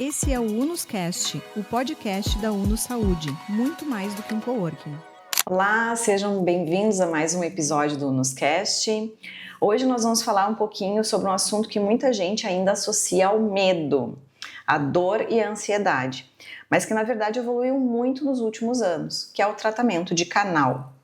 Esse é o UNUScast, o podcast da Unus Saúde, muito mais do que um coworking. Olá, sejam bem-vindos a mais um episódio do UNUScast. Hoje nós vamos falar um pouquinho sobre um assunto que muita gente ainda associa ao medo, a dor e a ansiedade, mas que na verdade evoluiu muito nos últimos anos, que é o tratamento de canal.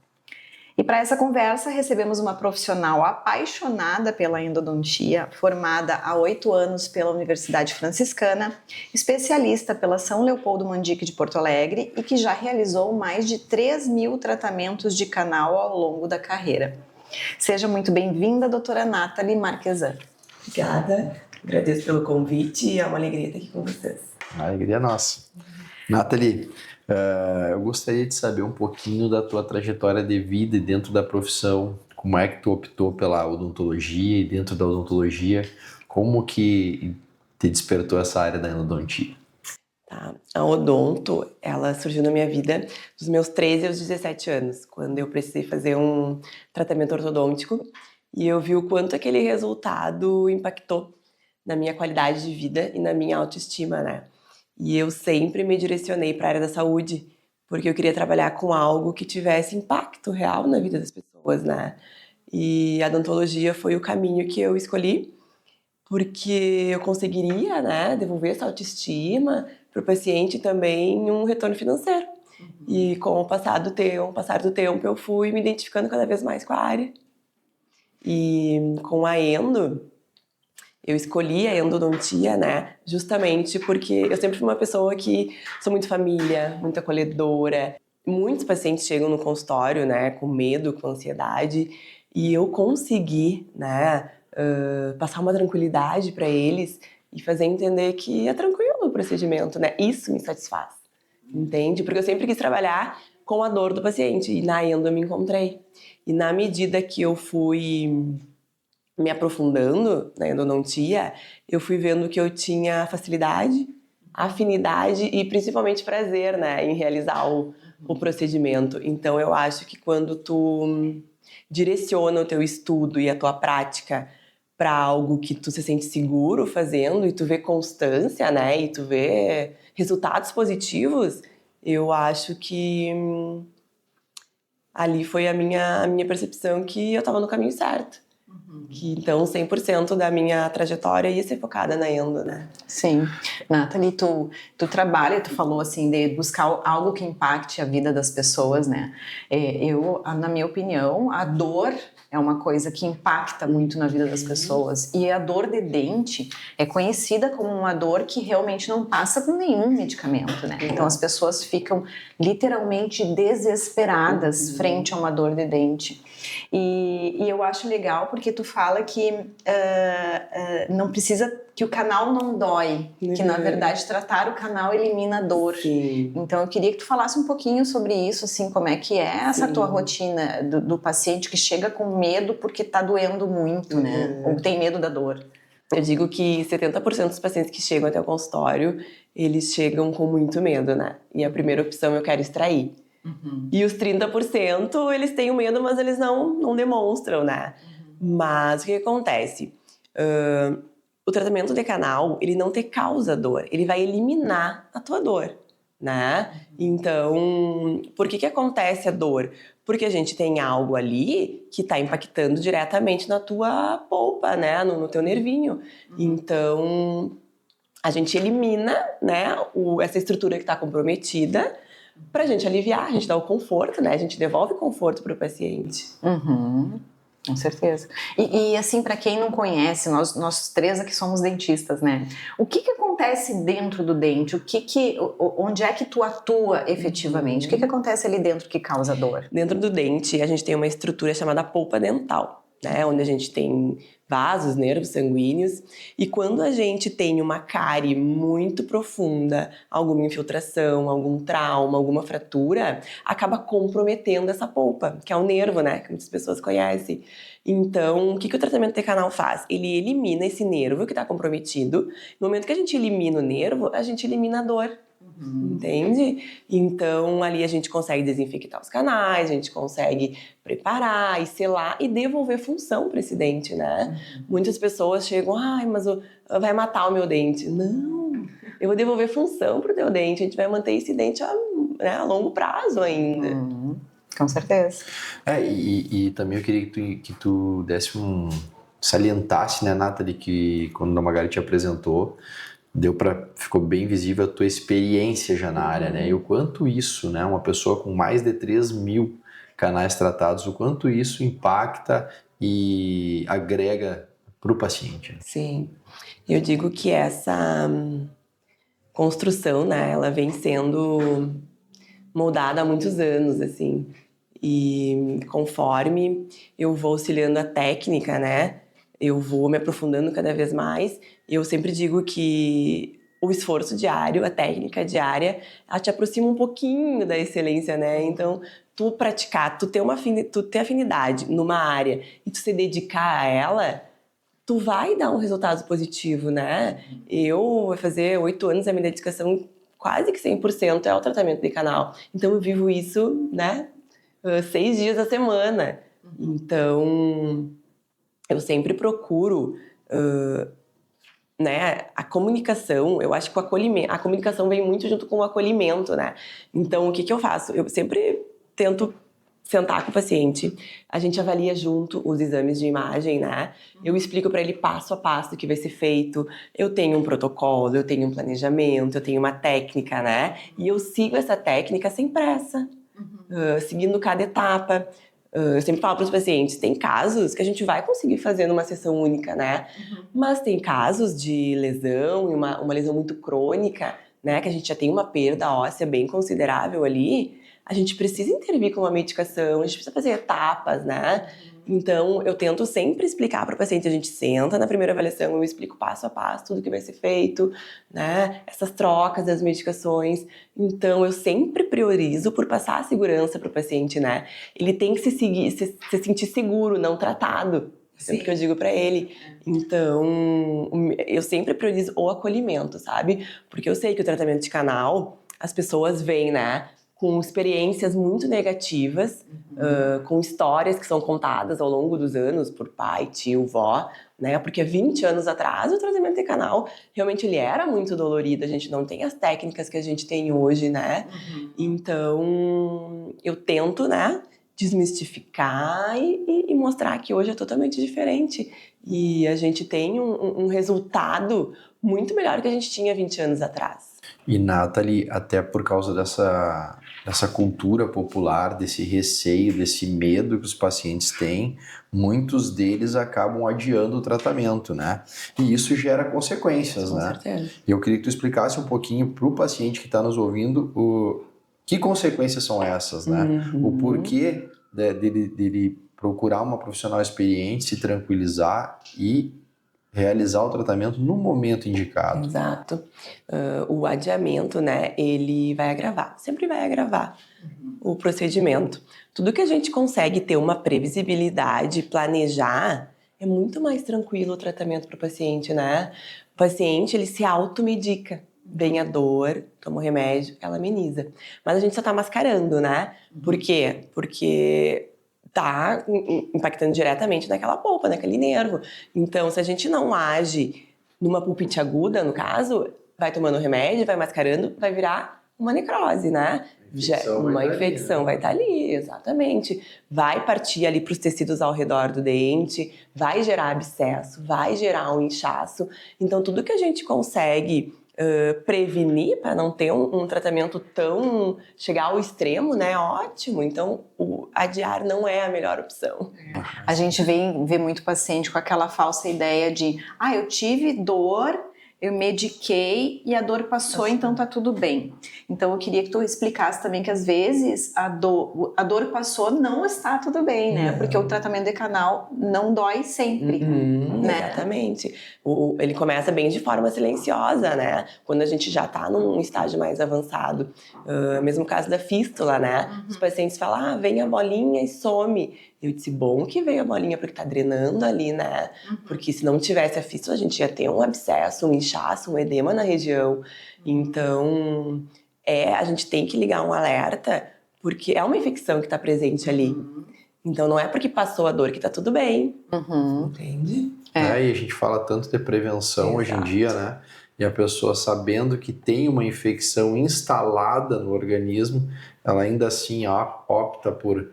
E para essa conversa recebemos uma profissional apaixonada pela endodontia, formada há 8 anos pela Universidade Franciscana, especialista pela São Leopoldo Mandique de Porto Alegre e que já realizou mais de 3.000 tratamentos de canal ao longo da carreira. Seja muito bem-vinda, doutora Nathalie Marquesan. Obrigada, agradeço pelo convite e é uma alegria estar aqui com vocês. A alegria é nossa. Nathalie, eu gostaria de saber um pouquinho da tua trajetória de vida e dentro da profissão, como é que tu optou pela odontologia e dentro da odontologia, como que te despertou essa área da endodontia? Tá. A odonto, ela surgiu na minha vida dos meus 13 aos 17 anos, quando eu precisei fazer um tratamento ortodôntico e eu vi o quanto aquele resultado impactou na minha qualidade de vida e na minha autoestima, né? E eu sempre me direcionei para a área da saúde, porque eu queria trabalhar com algo que tivesse impacto real na vida das pessoas, né? E a odontologia foi o caminho que eu escolhi, porque eu conseguiria, né, devolver essa autoestima para o paciente e também um retorno financeiro. E com o passar do tempo, eu fui me identificando cada vez mais com a área. E com a endo, eu escolhi a endodontia, né, justamente porque eu sempre fui uma pessoa que sou muito família, muito acolhedora. Muitos pacientes chegam no consultório, né, com medo, com ansiedade, e eu consegui, né, passar uma tranquilidade para eles e fazer entender que é tranquilo o procedimento, né, isso me satisfaz, entende? Porque eu sempre quis trabalhar com a dor do paciente e na endo eu me encontrei. E na medida que eu fui me aprofundando na endodontia, eu fui vendo que eu tinha facilidade, afinidade e principalmente prazer, né, em realizar o procedimento. Então eu acho que quando tu direciona o teu estudo e a tua prática para algo que tu se sente seguro fazendo e tu vê constância, né, e tu vê resultados positivos, eu acho que ali foi a minha percepção que eu estava no caminho certo. Que então 100% da minha trajetória ia ser focada na endo, né? Sim. Nathalie, tu trabalha, tu falou assim, de buscar algo que impacte a vida das pessoas, né? Na minha opinião, a dor é uma coisa que impacta muito na vida das pessoas. E a dor de dente é conhecida como uma dor que realmente não passa com nenhum medicamento, né? Então as pessoas ficam literalmente desesperadas frente a uma dor de dente. E eu acho legal porque tu fala que não precisa, que o canal não dói, que na verdade tratar o canal elimina a dor. Sim. Então eu queria que tu falasse um pouquinho sobre isso, assim, como é que é essa tua rotina do paciente que chega com medo porque tá doendo muito, né? Ou tem medo da dor. Eu digo que 70% dos pacientes que chegam até o consultório, eles chegam com muito medo, né? E a primeira opção eu quero extrair. E os 30%, eles têm o medo, mas eles não demonstram, né? Mas o que acontece? O tratamento de canal, ele não te causa dor, ele vai eliminar a tua dor, né? Então, por que acontece a dor? Porque a gente tem algo ali que está impactando diretamente na tua polpa, né? No teu nervinho. Então, a gente elimina, né, essa estrutura que está comprometida, pra gente aliviar, a gente dá o conforto, né? A gente devolve conforto pro paciente. Com certeza. E assim, para quem não conhece, nós três aqui somos dentistas, né? O que acontece dentro do dente? Onde é que tu atua efetivamente? O que acontece ali dentro que causa dor? Dentro do dente, a gente tem uma estrutura chamada polpa dental, né? Onde a gente tem vasos, nervos sanguíneos, e quando a gente tem uma cárie muito profunda, alguma infiltração, algum trauma, alguma fratura, acaba comprometendo essa polpa, que é o nervo, né, que muitas pessoas conhecem. Então, o que o tratamento de canal faz? Ele elimina esse nervo que está comprometido. No momento que a gente elimina o nervo, a gente elimina a dor. Entende? Então, ali a gente consegue desinfectar os canais, a gente consegue preparar e selar e devolver função para esse dente, né? Muitas pessoas chegam, mas vai matar o meu dente. Não, eu vou devolver função pro teu dente, a gente vai manter esse dente a longo prazo ainda. Com certeza. E também eu queria que tu desse salientasse, né, Nathalie, que quando a Magali te apresentou, ficou bem visível a tua experiência já na área, né? E o quanto isso, né, uma pessoa com mais de 3.000 canais tratados, o quanto isso impacta e agrega para o paciente. Sim, eu digo que essa construção, né, ela vem sendo moldada há muitos anos, assim, e conforme eu vou auxiliando a técnica, né, eu vou me aprofundando cada vez mais, e eu sempre digo que o esforço diário, a técnica diária, ela te aproxima um pouquinho da excelência, né, então tu praticar, tu ter afinidade numa área e tu se dedicar a ela, tu vai dar um resultado positivo, né? Eu vou fazer 8 anos, a minha dedicação quase que 100% é ao tratamento de canal. Então eu vivo isso, né? 6 dias da semana. Então eu sempre procuro, né? A comunicação, eu acho que a comunicação vem muito junto com o acolhimento, né? Então o que eu faço? Eu sempre tento sentar com o paciente, a gente avalia junto os exames de imagem, né? Eu explico para ele passo a passo o que vai ser feito. Eu tenho um protocolo, eu tenho um planejamento, eu tenho uma técnica, né? E eu sigo essa técnica sem pressa, seguindo cada etapa. Eu sempre falo para os pacientes, tem casos que a gente vai conseguir fazer numa sessão única, né? Mas tem casos de lesão, uma lesão muito crônica, né? Que a gente já tem uma perda óssea bem considerável ali. A gente precisa intervir com uma medicação, a gente precisa fazer etapas, né? Então, eu tento sempre explicar para o paciente, a gente senta na primeira avaliação, eu explico passo a passo tudo que vai ser feito, né? Essas trocas das medicações. Então, eu sempre priorizo por passar a segurança para o paciente, né? Ele tem que se sentir seguro, não tratado. Sempre que eu digo para ele. Então, eu sempre priorizo o acolhimento, sabe? Porque eu sei que o tratamento de canal, as pessoas veem, né? Com experiências muito negativas, com histórias que são contadas ao longo dos anos por pai, tio, vó, né? Porque há 20 anos atrás o tratamento de canal realmente ele era muito dolorido, a gente não tem as técnicas que a gente tem hoje, né? Então, eu tento, né, desmistificar e mostrar que hoje é totalmente diferente. E a gente tem um resultado muito melhor que a gente tinha 20 anos atrás. E Nathalie, até por causa dessa cultura popular, desse receio, desse medo que os pacientes têm, muitos deles acabam adiando o tratamento, né? E isso gera consequências, né? Com certeza. E eu queria que tu explicasse um pouquinho para o paciente que está nos ouvindo que consequências são essas, né? O porquê dele procurar uma profissional experiente, se tranquilizar e realizar o tratamento no momento indicado. Exato. O adiamento, né, ele vai agravar, sempre vai agravar o procedimento. Tudo que a gente consegue ter uma previsibilidade, planejar, é muito mais tranquilo o tratamento para o paciente, né? O paciente, ele se automedica. Vem a dor, toma o remédio, ela ameniza. Mas a gente só tá mascarando, né? Por quê? Porque tá impactando diretamente naquela polpa, naquele nervo. Então, se a gente não age numa pulpite aguda, no caso, vai tomando remédio, vai mascarando, vai virar uma necrose, né? Uma infecção vai estar ali, exatamente. Vai partir ali para os tecidos ao redor do dente, vai gerar abscesso, vai gerar um inchaço. Então, tudo que a gente consegue prevenir para não ter um tratamento tão... chegar ao extremo, né? Ótimo. Então, adiar não é a melhor opção. A gente vê muito paciente com aquela falsa ideia de eu tive dor, eu mediquei e a dor passou, então tá tudo bem. Então eu queria que tu explicasse também que às vezes a dor passou, não está tudo bem, né? Porque o tratamento de canal não dói sempre, né? Exatamente. Ele começa bem de forma silenciosa, né? Quando a gente já tá num estágio mais avançado. Mesmo caso da fístula, né? Os pacientes falam, vem a bolinha e some. Eu disse, bom que veio a bolinha porque tá drenando ali, né? Porque se não tivesse a fístula, a gente ia ter um abscesso, um inchaço, um edema na região. Então, a gente tem que ligar um alerta, porque é uma infecção que tá presente ali. Então, não é porque passou a dor que tá tudo bem. Entende? E a gente fala tanto de prevenção hoje em dia, né? e a pessoa sabendo que tem uma infecção instalada no organismo, ela ainda assim opta por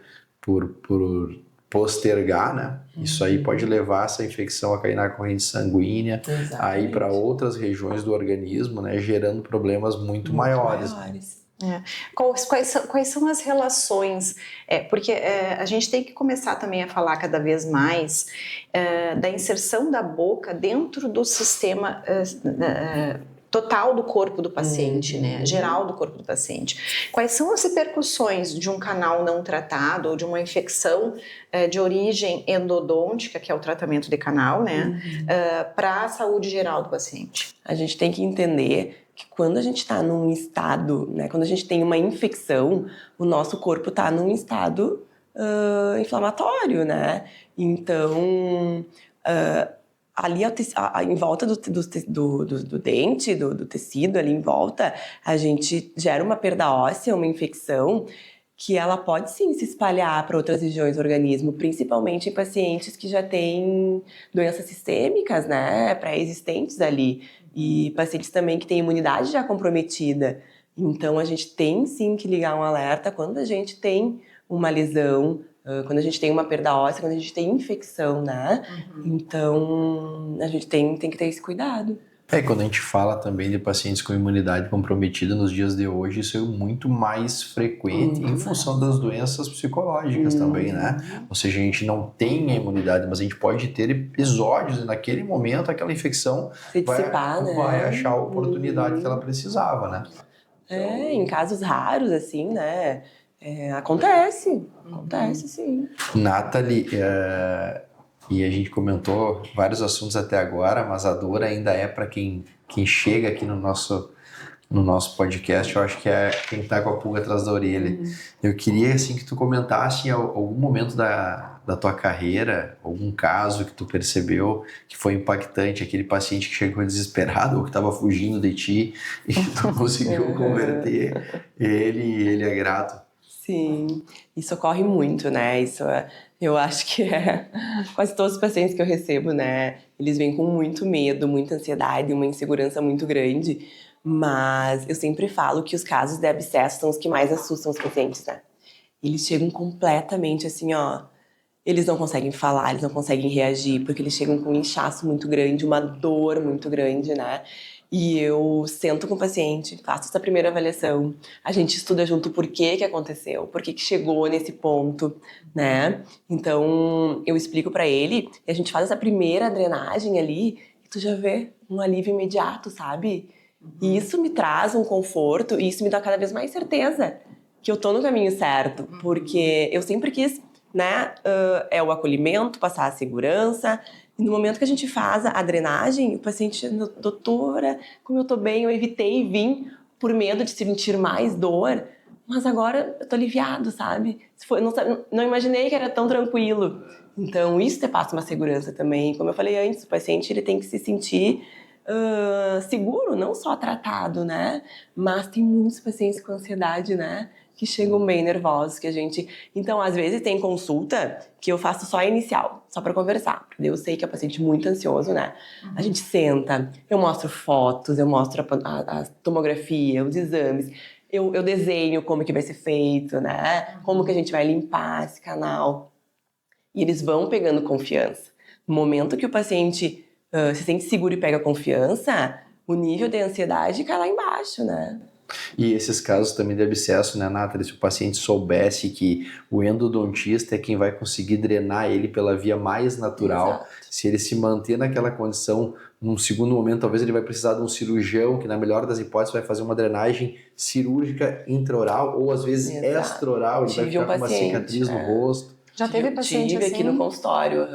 postergar, né? Isso aí pode levar essa infecção a cair na corrente sanguínea, a ir para outras regiões do organismo, né? Gerando problemas muito maiores. Quais são as relações? Porque a gente tem que começar também a falar cada vez mais da inserção da boca dentro do sistema total do corpo do paciente, né? Geral do corpo do paciente. Quais são as repercussões de um canal não tratado ou de uma infecção de origem endodôntica, que é o tratamento de canal, né? Para a saúde geral do paciente? A gente tem que entender que quando a gente está num estado, né, quando a gente tem uma infecção, o nosso corpo está num estado inflamatório, né? Então, ali em volta do dente, do tecido ali em volta, a gente gera uma perda óssea, uma infecção, que ela pode sim se espalhar para outras regiões do organismo, principalmente em pacientes que já têm doenças sistêmicas, né, pré-existentes ali, e pacientes também que têm imunidade já comprometida. Então a gente tem sim que ligar um alerta quando a gente tem uma lesão, quando a gente tem uma perda óssea, quando a gente tem infecção, né? Então a gente tem que ter esse cuidado. Quando a gente fala também de pacientes com imunidade comprometida nos dias de hoje, isso é muito mais frequente em função das doenças psicológicas também, né? Ou seja, a gente não tem a imunidade, mas a gente pode ter episódios e naquele momento aquela infecção vai achar a oportunidade que ela precisava, né? Em casos raros, assim, né? Acontece sim. Nathalie, e a gente comentou vários assuntos até agora, mas a dor ainda é para quem chega aqui no nosso podcast, eu acho que é quem está com a pulga atrás da orelha. Eu queria assim, que tu comentasse em algum momento da tua carreira, algum caso que tu percebeu que foi impactante, aquele paciente que chegou desesperado ou que estava fugindo de ti e tu conseguiu converter ele e ele é grato. Sim, isso ocorre muito, né? Eu acho que quase todos os pacientes que eu recebo, né? Eles vêm com muito medo, muita ansiedade, uma insegurança muito grande. Mas eu sempre falo que os casos de abscesso são os que mais assustam os pacientes, né? Eles chegam completamente assim, eles não conseguem falar, eles não conseguem reagir, porque eles chegam com um inchaço muito grande, uma dor muito grande, né? E eu sento com o paciente, faço essa primeira avaliação, a gente estuda junto o porquê que aconteceu, por que chegou nesse ponto, né? Então, eu explico pra ele, e a gente faz essa primeira drenagem ali, e tu já vê um alívio imediato, sabe? E isso me traz um conforto, e isso me dá cada vez mais certeza que eu tô no caminho certo, porque eu sempre quis, né, o acolhimento, passar a segurança. E no momento que a gente faz a drenagem, o paciente, doutora, como eu tô bem, eu evitei vir por medo de sentir mais dor, mas agora eu tô aliviado, sabe? Não imaginei que era tão tranquilo. Então isso te passa uma segurança também. Como eu falei antes, o paciente ele tem que se sentir seguro, não só tratado, né? Mas tem muitos pacientes com ansiedade, né? Que chegam bem nervosos, que a gente... Então, às vezes tem consulta que eu faço só inicial, só pra conversar. Porque eu sei que é um paciente muito ansioso, né? A gente senta, eu mostro fotos, eu mostro a tomografia, os exames, eu desenho como que vai ser feito, né? Como que a gente vai limpar esse canal. E eles vão pegando confiança. No momento que o paciente se sente seguro e pega confiança, o nível de ansiedade cai lá embaixo, né? E esses casos também de abscesso, né, Nathalie? Se o paciente soubesse que o endodontista é quem vai conseguir drenar ele pela via mais natural, exato. Se ele se manter naquela condição, num segundo momento, talvez ele vai precisar de um cirurgião que, na melhor das hipóteses, vai fazer uma drenagem cirúrgica intraoral ou, às vezes, extraoral. Ele vai ficar com uma cicatriz no rosto. Já teve paciente assim? Aqui no consultório.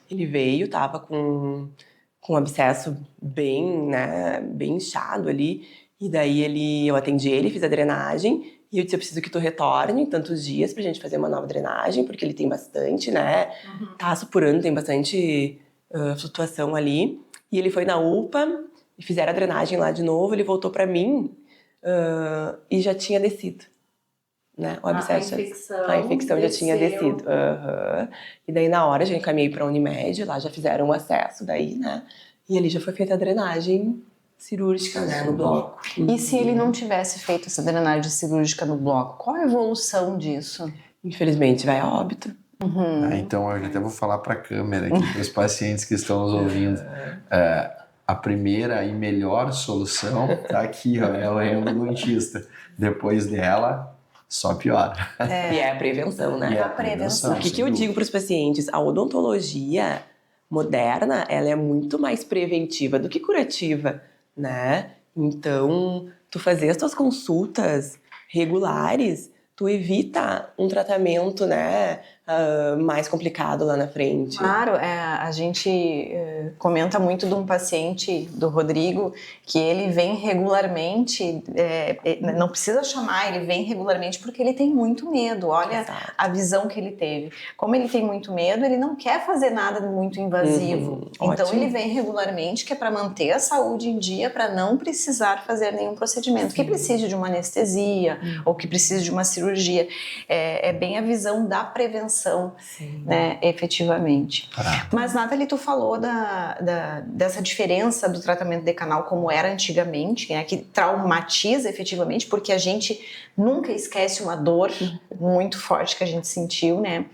Ele veio, tava com um abscesso bem, né, bem inchado ali. E daí eu atendi ele, fiz a drenagem, e eu disse, eu preciso que tu retorne em tantos dias pra gente fazer uma nova drenagem, porque ele tem bastante, né, taço por ano, tem bastante flutuação ali. E ele foi na UPA, e fizeram a drenagem lá de novo, ele voltou pra mim, e já tinha descido, né, o abscesso. A infecção já tinha descido. E daí na hora já encaminhei pra Unimed, lá já fizeram o acesso daí, né, e ali já foi feita a drenagem cirúrgica, né, no bloco. E se ele não tivesse feito essa drenagem cirúrgica no bloco, qual a evolução disso? Infelizmente vai a óbito. Então eu até vou falar para a câmera aqui, para os pacientes que estão nos ouvindo. A primeira e melhor solução tá aqui, ó, é o endodontista. Depois dela, só piora. E é a prevenção, né? É a prevenção. O que eu digo para os pacientes? A odontologia moderna, ela é muito mais preventiva do que curativa, né? Então, tu fazer as tuas consultas regulares, tu evita um tratamento, né, mais complicado lá na frente. Claro, a gente comenta muito de um paciente, do Rodrigo, que ele vem regularmente, não precisa chamar, ele vem regularmente porque ele tem muito medo. Olha Exato. a visão que ele teve. Como ele tem muito medo, ele não quer fazer nada muito invasivo. Então Ótimo. ele vem regularmente, que é para manter a saúde em dia, para não precisar fazer nenhum procedimento que precise de uma anestesia ou que precise de uma cirurgia. É bem a visão da prevenção, né, efetivamente. Mas, Nathalie, tu falou dessa diferença do tratamento decanal como era antigamente, né, que traumatiza efetivamente, porque a gente nunca esquece uma dor muito forte que a gente sentiu, né?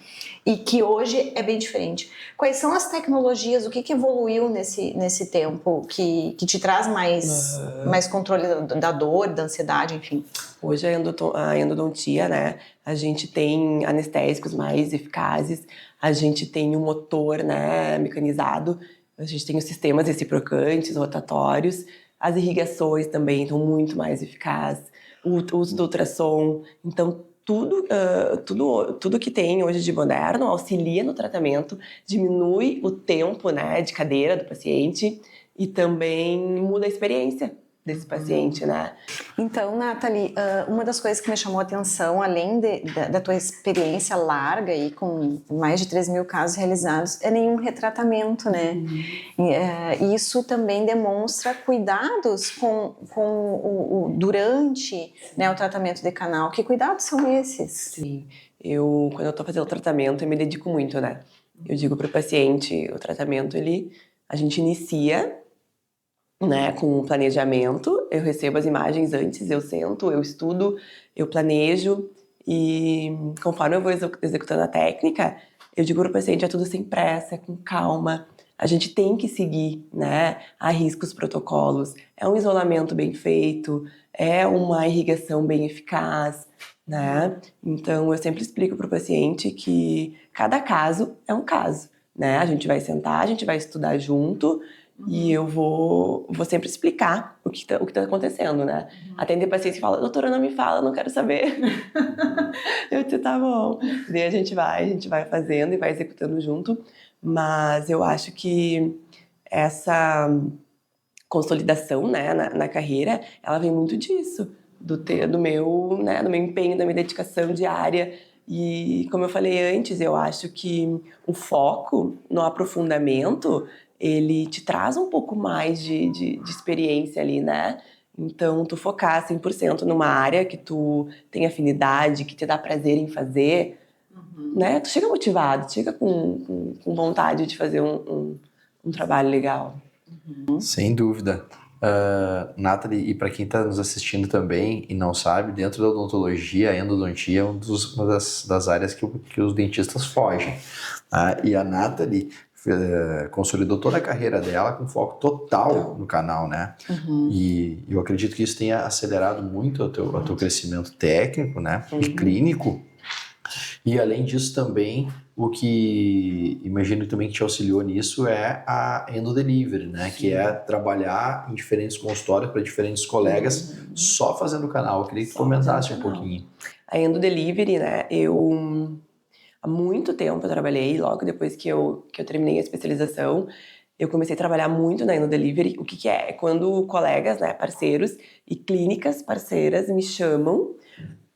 E que hoje é bem diferente. Quais são as tecnologias, o que evoluiu nesse tempo que te traz mais controle da dor, da ansiedade, enfim? Hoje a endodontia, né, a gente tem anestésicos mais eficazes, a gente tem o motor, né, mecanizado, a gente tem os sistemas reciprocantes, rotatórios, as irrigações também estão muito mais eficazes, o uso do ultrassom, então tudo que tem hoje de moderno auxilia no tratamento, diminui o tempo, né, de cadeira do paciente e também muda a experiência desse paciente, né? Então, Nathalie, uma das coisas que me chamou a atenção, além da tua experiência larga e com mais de 3.000 casos realizados, é nenhum retratamento, né? Isso também demonstra cuidados durante, né, o tratamento decanal. Que cuidados são esses? Sim, quando eu tô fazendo o tratamento, eu me dedico muito, né? Eu digo pro paciente, o tratamento, a gente inicia, né, com o planejamento, eu recebo as imagens antes, eu sento, eu estudo, eu planejo e conforme eu vou executando a técnica, eu digo para o paciente, é tudo sem pressa, com calma, a gente tem que seguir, né, a risca os protocolos, é um isolamento bem feito, é uma irrigação bem eficaz, né, então eu sempre explico para o paciente que cada caso é um caso, né, a gente vai sentar, a gente vai estudar junto, e eu vou sempre explicar o que tá acontecendo, né? Atender paciente que fala, doutora, não me fala, não quero saber. Eu disse, tá bom. Daí a gente vai fazendo e vai executando junto. Mas eu acho que essa consolidação, né, na carreira, ela vem muito disso. Do meu empenho, da minha dedicação diária. E como eu falei antes, eu acho que o foco no aprofundamento ele te traz um pouco mais de experiência ali, né? Então, tu focar 100% numa área que tu tem afinidade, que te dá prazer em fazer, né? Tu chega motivado, tu chega com vontade de fazer um trabalho legal. Sem dúvida. Nathalie, e para quem está nos assistindo também e não sabe, dentro da odontologia, a endodontia é uma das áreas que os dentistas fogem. E a Nathalie consolidou toda a carreira dela com foco total no canal, né? E eu acredito que isso tenha acelerado muito o teu crescimento técnico, né? E clínico. E além disso também, o que imagino também que te auxiliou nisso é a endodelivery, né? Sim. Que é trabalhar em diferentes consultórios para diferentes colegas só fazendo o canal. Eu queria que tu comentasse um pouquinho. A endodelivery, né? Há muito tempo eu trabalhei, logo depois que eu terminei a especialização, eu comecei a trabalhar muito na endodelivery. O que é? É quando colegas, né, parceiros e clínicas parceiras me chamam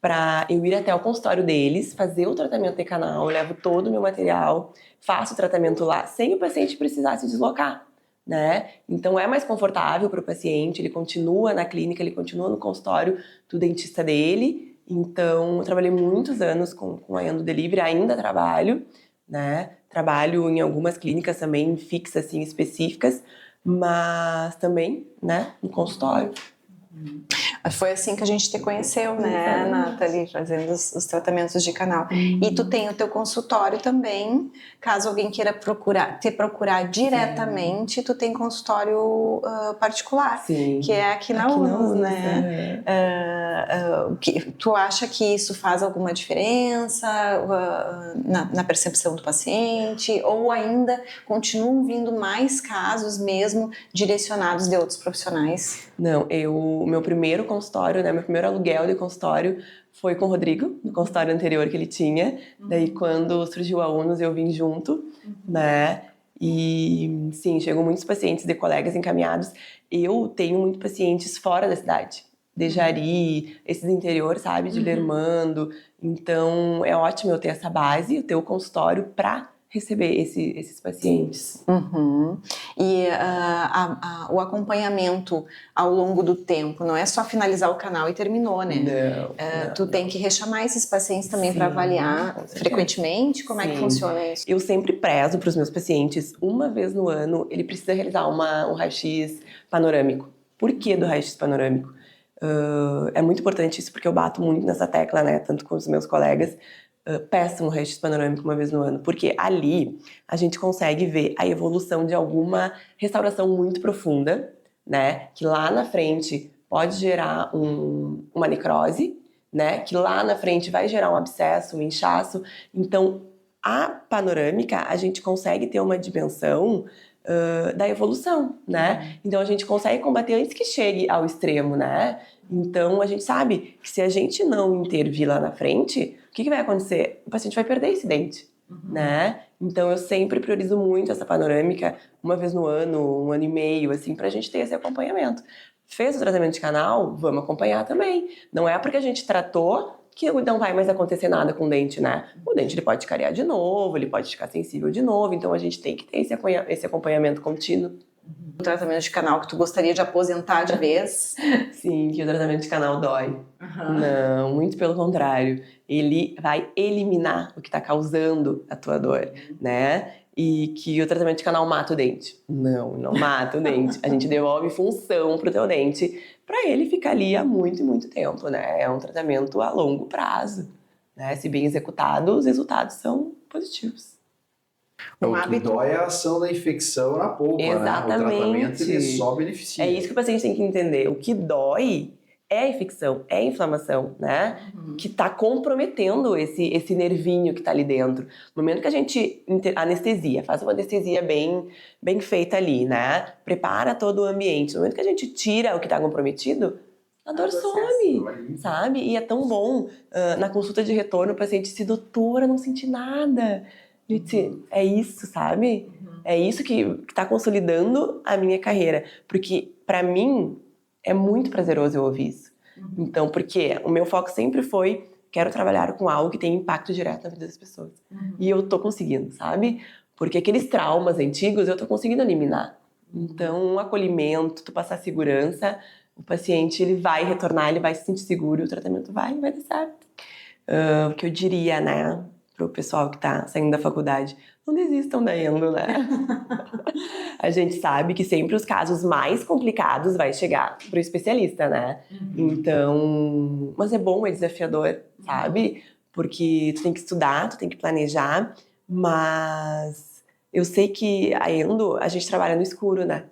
para eu ir até o consultório deles, fazer o tratamento de canal, eu levo todo o meu material, faço o tratamento lá, sem o paciente precisar se deslocar, né? Então é mais confortável para o paciente, ele continua na clínica, ele continua no consultório do dentista dele. Então, eu trabalhei muitos anos com a endodelivery, ainda trabalho, né? Trabalho em algumas clínicas também fixas, assim, específicas, mas também, né, no consultório. Foi assim que a gente te conheceu, né, Nathalie, fazendo os tratamentos de canal. E tu tem o teu consultório também, caso alguém queira te procurar diretamente, tu tem consultório particular, Sim. que é aqui na UNUS, né? Tu acha que isso faz alguma diferença na percepção do paciente? Ou ainda continuam vindo mais casos mesmo direcionados de outros profissionais? Não, meu primeiro consultório, né, meu primeiro aluguel de consultório foi com o Rodrigo, no consultório anterior que ele tinha. Daí, quando surgiu a UNUS, eu vim junto, né? E, sim, chegam muitos pacientes de colegas encaminhados. Eu tenho muitos pacientes fora da cidade, de Jari, esses interior, sabe, de Lermando. Então, é ótimo eu ter essa base, eu ter o consultório para receber esses pacientes. E o acompanhamento ao longo do tempo, não é só finalizar o canal e terminou, né? Tu tem que rechamar esses pacientes também para avaliar frequentemente? Como é que funciona isso? Eu sempre prezo para os meus pacientes, uma vez no ano, ele precisa realizar um raio-x panorâmico. Por que do raio-x panorâmico? É muito importante isso, porque eu bato muito nessa tecla, né? Tanto com os meus colegas. Peçam um raio-x panorâmico uma vez no ano, porque ali a gente consegue ver a evolução de alguma restauração muito profunda, né? Que lá na frente pode gerar uma necrose, né? Que lá na frente vai gerar um abscesso, um inchaço. Então, a panorâmica, a gente consegue ter uma dimensão da evolução, né? Então, a gente consegue combater antes que chegue ao extremo, né? Então, a gente sabe que se a gente não intervir lá na frente, o que vai acontecer? O paciente vai perder esse dente, né? Então, eu sempre priorizo muito essa panorâmica, uma vez no ano, 1 ano e meio, assim, pra gente ter esse acompanhamento. Fez o tratamento de canal? Vamos acompanhar também. Não é porque a gente tratou que não vai mais acontecer nada com o dente, né? O dente ele pode cariar de novo, ele pode ficar sensível de novo, então a gente tem que ter esse acompanhamento contínuo. O tratamento de canal que tu gostaria de aposentar de vez? Sim, que o tratamento de canal dói. Não, muito pelo contrário. Ele vai eliminar o que está causando a tua dor, né? E que o tratamento de canal mata o dente. Não mata o dente. A gente devolve função pro teu dente para ele ficar ali há muito e muito tempo, né? É um tratamento a longo prazo, né? Se bem executado, os resultados são positivos. O que dói é a ação da infecção na polpa, exatamente, né? O tratamento ele só beneficia. É isso que o paciente tem que entender. O que dói é a infecção, é a inflamação, né? Que tá comprometendo esse nervinho que tá ali dentro. No momento que a gente anestesia, faz uma anestesia bem feita ali, né? Prepara todo o ambiente. No momento que a gente tira o que tá comprometido, a dor some, sabe? E é tão bom, na consulta de retorno, o paciente disse, doutora, não senti nada. Eu disse, é isso, sabe? É isso que tá consolidando a minha carreira. Porque, pra mim, é muito prazeroso eu ouvir isso. Então, porque o meu foco sempre foi, quero trabalhar com algo que tem impacto direto na vida das pessoas. E eu tô conseguindo, sabe? Porque aqueles traumas antigos eu tô conseguindo eliminar. Então, um acolhimento, tu passar segurança, o paciente ele vai retornar, ele vai se sentir seguro, o tratamento vai dar certo. O que eu diria, né, pro pessoal que tá saindo da faculdade, não desistam da endo, né? A gente sabe que sempre os casos mais complicados vai chegar pro especialista, né? Então, mas é bom, é desafiador, sabe? Porque tu tem que estudar, tu tem que planejar, mas eu sei que a endo, a gente trabalha no escuro, né?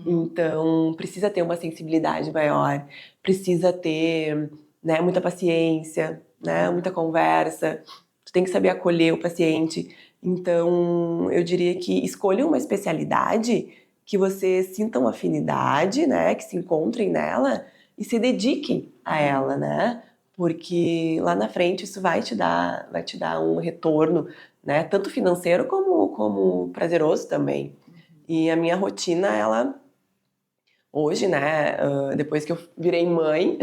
Então, precisa ter uma sensibilidade maior, precisa ter, né, muita paciência, né, muita conversa. Tu tem que saber acolher o paciente. Então, eu diria que escolha uma especialidade que você sinta uma afinidade, né, que se encontrem nela e se dediquem a ela, né? Porque lá na frente isso vai te dar um retorno, né, tanto financeiro como prazeroso também. E a minha rotina, ela hoje, né, depois que eu virei mãe,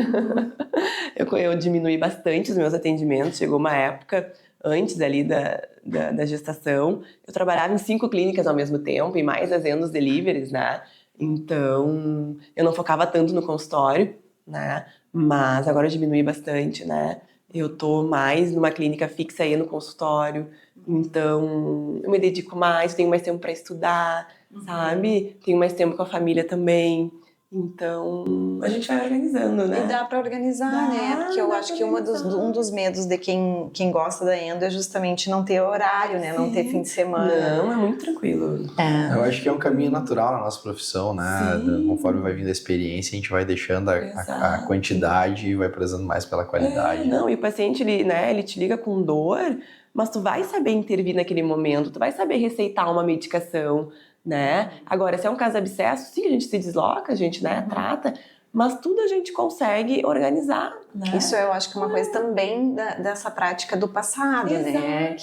eu diminui bastante os meus atendimentos. Chegou uma época antes ali da gestação, eu trabalhava em 5 clínicas ao mesmo tempo, e mais fazendo os deliveries, né? Então, eu não focava tanto no consultório, né? Mas agora eu diminui bastante, né? Eu tô mais numa clínica fixa aí no consultório, então eu me dedico mais, tenho mais tempo para estudar, sabe? Tenho mais tempo com a família também. Então, a gente vai organizando, né? E dá para organizar, né? Porque eu acho que um dos medos de quem gosta da endo é justamente não ter horário, né? Não ter fim de semana. Não, é muito tranquilo. Eu acho que é um caminho natural na nossa profissão, né? Sim. Conforme vai vindo a experiência, a gente vai deixando a quantidade e vai prezando mais pela qualidade. Não, e o paciente, ele te liga com dor, mas tu vai saber intervir naquele momento, tu vai saber receitar uma medicação, né? Agora, se é um caso de abscesso, sim, a gente se desloca, a gente, né, trata, mas tudo a gente consegue organizar, né? Isso eu acho que é uma coisa também dessa prática do passado, né?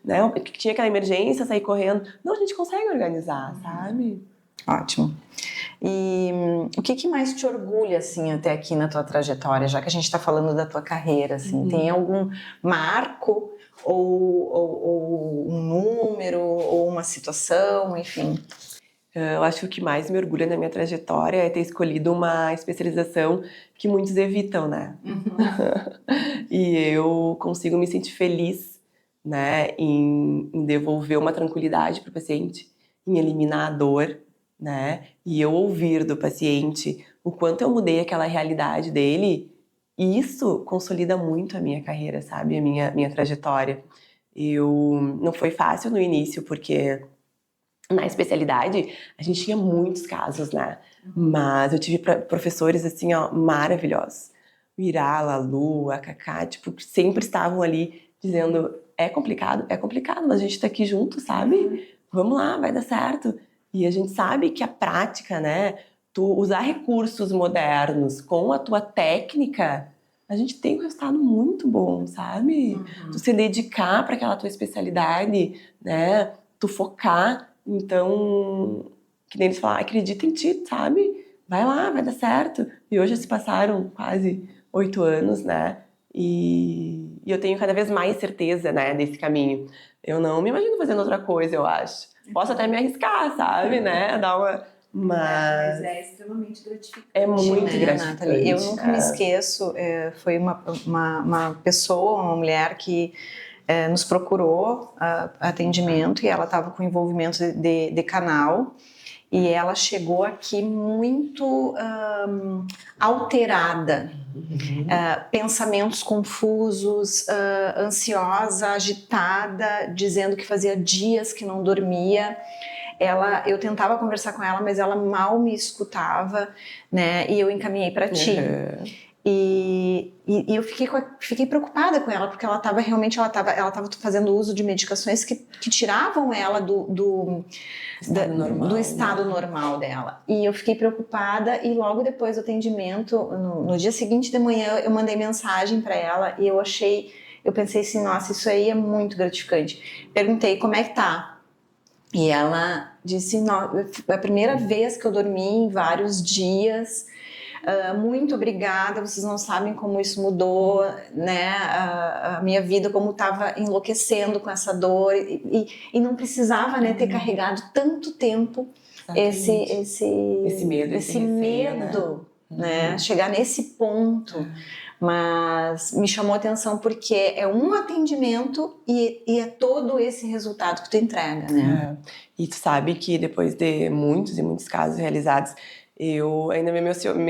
Né? Que tinha aquela emergência, sair correndo. Não, a gente consegue organizar, sabe? Ótimo. E o que mais te orgulha, assim, até aqui na tua trajetória, já que a gente está falando da tua carreira, assim? Tem algum marco ou um número ou uma situação, enfim? Eu acho que o que mais me orgulha na minha trajetória é ter escolhido uma especialização que muitos evitam, né? E eu consigo me sentir feliz, né, em devolver uma tranquilidade para o paciente, em eliminar a dor, né? E eu ouvir do paciente o quanto eu mudei aquela realidade dele, e isso consolida muito a minha carreira, sabe? A minha trajetória. Não foi fácil no início, porque na especialidade a gente tinha muitos casos, né? Mas eu tive professores, assim, ó, maravilhosos. O Irá, a Lalu, a Cacá, tipo, que sempre estavam ali dizendo: é complicado, mas a gente tá aqui junto, sabe? Vamos lá, vai dar certo. E a gente sabe que a prática, né? Tu usar recursos modernos com a tua técnica, a gente tem um resultado muito bom, sabe? Tu se dedicar para aquela tua especialidade, né? Tu focar. Então, que nem eles falam, acredita em ti, sabe? Vai lá, vai dar certo. E hoje se passaram quase 8 anos, né? E eu tenho cada vez mais certeza, né, desse caminho. Eu não me imagino fazendo outra coisa, eu acho. Posso até me arriscar, sabe, né? Dar uma... Mas é extremamente gratificante. é muito né, gratificante. Nathalie? Eu nunca me esqueço, foi uma pessoa, uma mulher que nos procurou atendimento e ela estava com envolvimento de canal e ela chegou aqui muito alterada, pensamentos confusos, ansiosa, agitada, dizendo que fazia dias que não dormia. Eu tentava conversar com ela, mas ela mal me escutava, né? E eu encaminhei para ti. E eu fiquei preocupada com ela, porque ela estava fazendo uso de medicações que tiravam ela do estado normal dela. E eu fiquei preocupada e logo depois do atendimento, no dia seguinte de manhã, eu mandei mensagem para ela e eu pensei assim, nossa, isso aí é muito gratificante. Perguntei, como é que tá? E ela disse, é a primeira vez que eu dormi em vários dias. Muito obrigada, vocês não sabem como isso mudou, né, a minha vida, como estava enlouquecendo com essa dor e não precisava, né, ter carregado tanto tempo esse medo, né, chegar nesse ponto. Mas me chamou a atenção porque é um atendimento e é todo esse resultado que tu entrega, né? E tu sabe que depois de muitos e muitos casos realizados, eu ainda me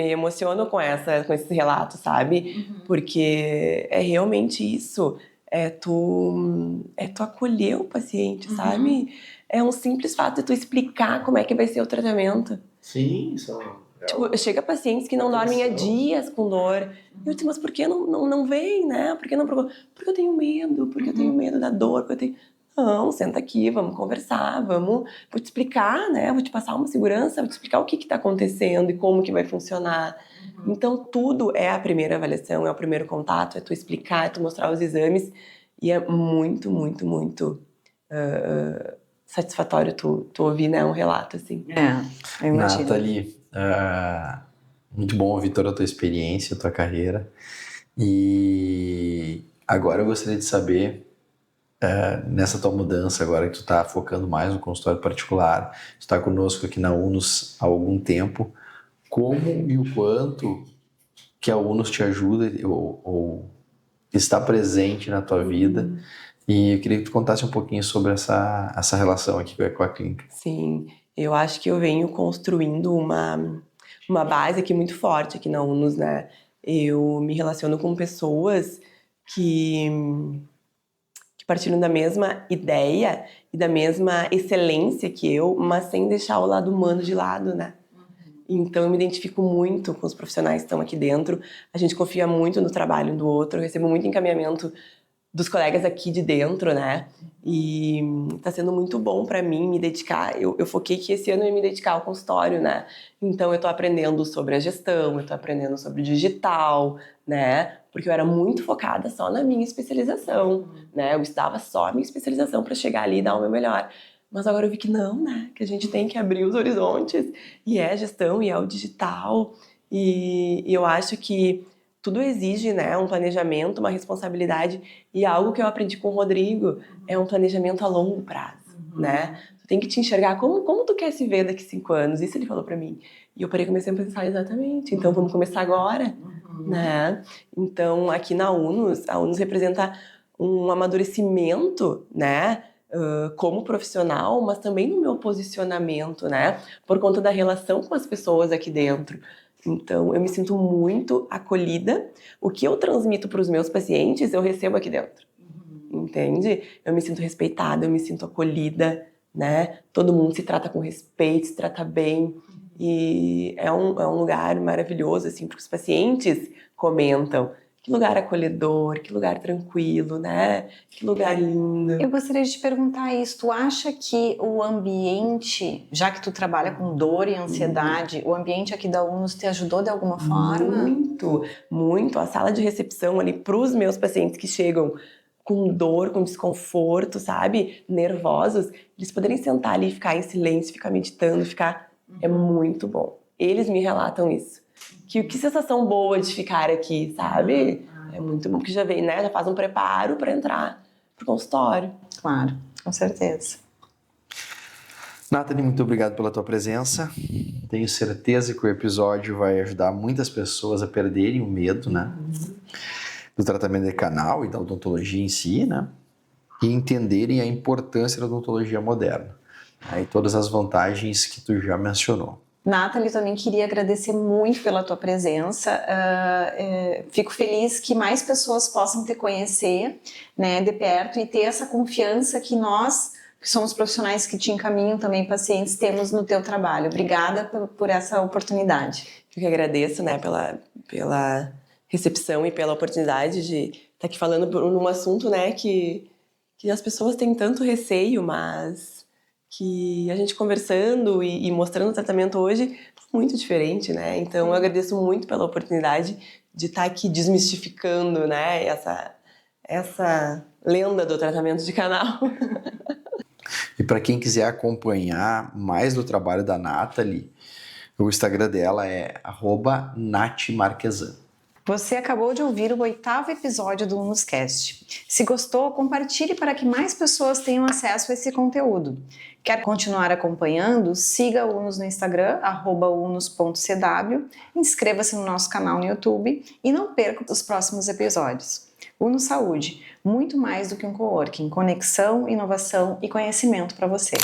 emociono com esse relato, sabe? Porque é realmente isso. É tu acolher o paciente, sabe? É um simples fato de tu explicar como é que vai ser o tratamento. Sim, isso Tipo, chega pacientes que não dormem há dias com dor. Eu disse, mas por que não vem, né? Por que não procura? Porque eu tenho medo, porque eu tenho medo da dor, porque eu tenho... Não, senta aqui, vamos conversar, vou te explicar, né? Vou te passar uma segurança, vou te explicar o que está acontecendo e como que vai funcionar. Então, tudo é a primeira avaliação, é o primeiro contato, é tu explicar, é tu mostrar os exames. E é muito, muito, muito satisfatório tu ouvir, né? Um relato, assim. Eu imagino. Nathalie, muito bom ouvir toda a tua experiência, a tua carreira. E agora eu gostaria de saber, nessa tua mudança, agora que tu tá focando mais no consultório particular, tu está conosco aqui na UNOS há algum tempo, como e o quanto que a UNOS te ajuda ou está presente na tua vida E eu queria que tu contasse um pouquinho sobre essa relação aqui com a clínica. Sim, eu acho que eu venho construindo uma base aqui muito forte aqui na UNUS, né? Eu me relaciono com pessoas que partilham da mesma ideia e da mesma excelência que eu, mas sem deixar o lado humano de lado, né? Então eu me identifico muito com os profissionais que estão aqui dentro, a gente confia muito no trabalho um do outro, eu recebo muito encaminhamento dos colegas aqui de dentro, né? E tá sendo muito bom para mim me dedicar. Eu foquei que esse ano eu ia me dedicar ao consultório, né? Então eu tô aprendendo sobre a gestão, eu tô aprendendo sobre digital, né? Porque eu era muito focada só na minha especialização, né? Eu estava só a minha especialização para chegar ali e dar o meu melhor. Mas agora eu vi que não, né? Que a gente tem que abrir os horizontes. E é a gestão, e é o digital. E eu acho que tudo exige, né, um planejamento, uma responsabilidade, e algo que eu aprendi com o Rodrigo é um planejamento a longo prazo, né? Tu tem que te enxergar como tu quer se ver daqui 5 anos, isso ele falou pra mim. E eu parei e comecei a pensar exatamente, então vamos começar agora, né? Então, aqui na UNUS, a UNUS representa um amadurecimento, né, como profissional, mas também no meu posicionamento, né, por conta da relação com as pessoas aqui dentro. Então, eu me sinto muito acolhida. O que eu transmito para os meus pacientes, eu recebo aqui dentro. Entende? Eu me sinto respeitada, eu me sinto acolhida, né? Todo mundo se trata com respeito, se trata bem. E é um lugar maravilhoso, assim, porque os pacientes comentam. Que lugar acolhedor, que lugar tranquilo, né? Que lugar lindo. Eu gostaria de te perguntar isso. Tu acha que o ambiente, já que tu trabalha com dor e ansiedade, o ambiente aqui da UNUS te ajudou de alguma forma? Muito, muito. A sala de recepção ali para os meus pacientes que chegam com dor, com desconforto, sabe? Nervosos, eles poderem sentar ali, ficar em silêncio, ficar meditando, é muito bom. Eles me relatam isso. Que sensação boa de ficar aqui, sabe? É muito bom, porque já vem, né? Já faz um preparo para entrar pro consultório. Claro, com certeza. Nathalie, muito obrigado pela tua presença. Tenho certeza que o episódio vai ajudar muitas pessoas a perderem o medo, né? Do tratamento de canal e da odontologia em si, né? E entenderem a importância da odontologia moderna. Aí todas as vantagens que tu já mencionou. Nathalie, também queria agradecer muito pela tua presença. Fico feliz que mais pessoas possam te conhecer, né, de perto e ter essa confiança que nós, que somos profissionais que te encaminham também pacientes, temos no teu trabalho. Obrigada por essa oportunidade. Eu que agradeço, né, pela recepção e pela oportunidade de estar aqui falando num assunto, né, que as pessoas têm tanto receio, mas que a gente conversando e mostrando o tratamento hoje é muito diferente, né? Então eu agradeço muito pela oportunidade de estar aqui desmistificando, né, essa lenda do tratamento de canal. E para quem quiser acompanhar mais do trabalho da Nathalie, o Instagram dela é @natmarquesan. Você acabou de ouvir o 8º episódio do UNUScast. Se gostou, compartilhe para que mais pessoas tenham acesso a esse conteúdo. Quer continuar acompanhando? Siga o UNUS no Instagram, @unus.cw, inscreva-se no nosso canal no YouTube e não perca os próximos episódios. UNUS Saúde, muito mais do que um coworking, conexão, inovação e conhecimento para você.